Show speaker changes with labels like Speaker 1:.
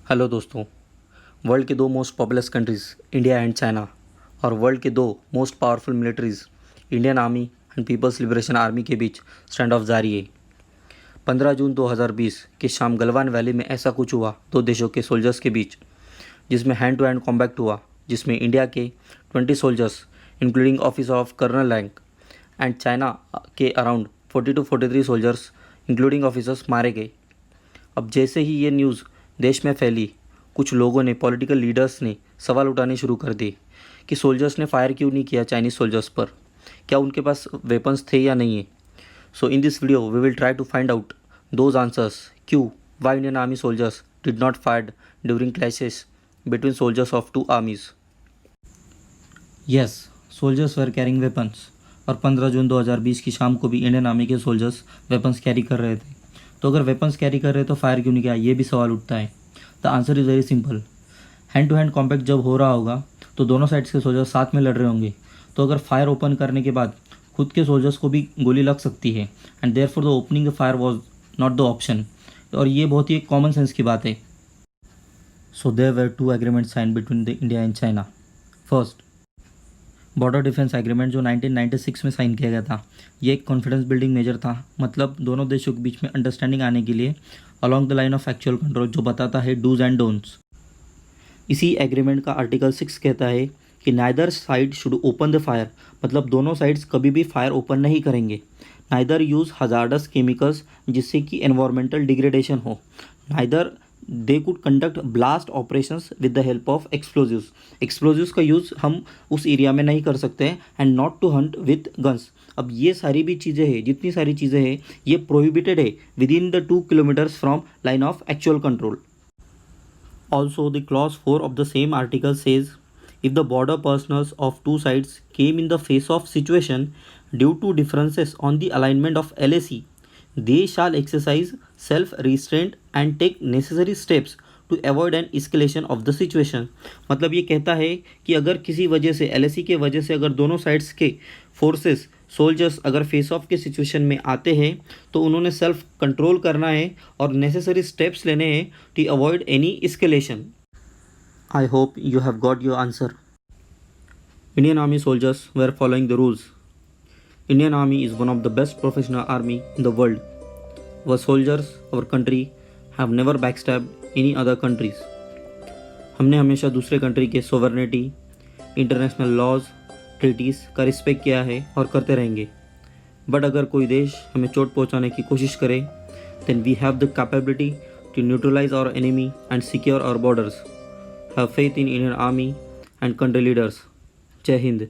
Speaker 1: Hello दोस्तों। World के दो most populous countries India and China और वर्ल्ड के दो most powerful militaries Indian army and People's Liberation Army के बीच स्टैंड ऑफ जारी है। 15 जून 2020 की शाम गलवान वैली में ऐसा कुछ हुआ दो देशों के सोल्जर्स के बीच, जिसमें हैंड टू हैंड कॉम्बैट हुआ, जिसमें इंडिया के 20 soldiers including officer of colonel rank and China के around 40 to 43 soldiers including officers मारे गए। अब जैसे ही ये न्यूज़ देश में फैली, कुछ लोगों ने, पॉलिटिकल लीडर्स ने सवाल उठाने शुरू कर दिए कि सोल्जर्स ने फायर क्यों नहीं किया चाइनीज़ सोल्जर्स पर, क्या उनके पास वेपन्स थे या नहीं है। So in this video we will try to find out those answers, क्यों, why Indian army soldiers did not fire during clashes between soldiers of two armies. Yes, soldiers were carrying weapons और 15 जून 2020 की शाम को भी Indian army के soldiers weapons carry कर रहे थे। तो अगर वेपन्स कैरी कर रहे तो फायर क्यों नहीं किया, ये भी सवाल उठता है। The answer is very simple. Hand to hand combat जब हो रहा होगा तो दोनों साइड्स के सोल्जर्स साथ में लड़ रहे होंगे, तो अगर फायर ओपन करने के बाद खुद के सोल्जर्स को भी गोली लग सकती है and therefore the opening the fire was not the option. और ये बहुत ही कॉमन सेंस की बात है। So there were two agreement sign between the India and China. First, border defence agreement जो 1996 में साइन किया गया था। ये एक कॉन्फिडेंस बिल्डिंग मेजर था, मतलब दोनों देशों के बीच में अंडरस्टैंडिंग आने के लिए along the line of actual control, जो बताता है डूज एंड डोंट्स। इसी एग्रीमेंट का आर्टिकल 6 कहता है कि neither side should open the fire, मतलब दोनों साइड्स कभी भी फायर ओपन नहीं करेंगे। नाइदर यूज़ हजार्डस केमिकल्स, जिससे कि एनवायरमेंटल डिग्रेडेशन हो। Neither they could conduct blast operations with the help of explosives. Explosives का यूज़ हम उस एरिया में नहीं कर सकते हैं। And not to hunt with guns. अब ये सारी भी चीज़ें हैं, जितनी सारी चीज़ें हैं, ये प्रोहिबिटेड है with in the 2 kilometres from line of actual control. Also, the clause 4 of the same article says, if the border personals of two sides came in the face of situation due to differences on the alignment of LAC, they shall exercise self-restraint and take necessary steps to avoid an escalation of the situation। मतलब ये कहता है कि अगर किसी वजह से, LAC के वजह से, अगर दोनों साइड्स के फोर्सेस, सोल्जर्स अगर फेस ऑफ के सिचुएशन में आते हैं तो उन्होंने सेल्फ कंट्रोल करना है और नेसेसरी स्टेप्स लेने हैं to avoid any escalation. I hope you have got your answer. Indian army soldiers were following the rules. Indian army is one of the best professional army in the world. Our soldiers, our country, have never backstabbed any other countries. हमने हमेशा दूसरे country के sovereignty, international laws, treaties का respect किया है और करते रहेंगे। बट अगर कोई देश हमें चोट पहुंचाने की कोशिश करे, then we have the capability to neutralise our enemy and secure our borders. Have faith in Indian army and country leaders. जय हिंद।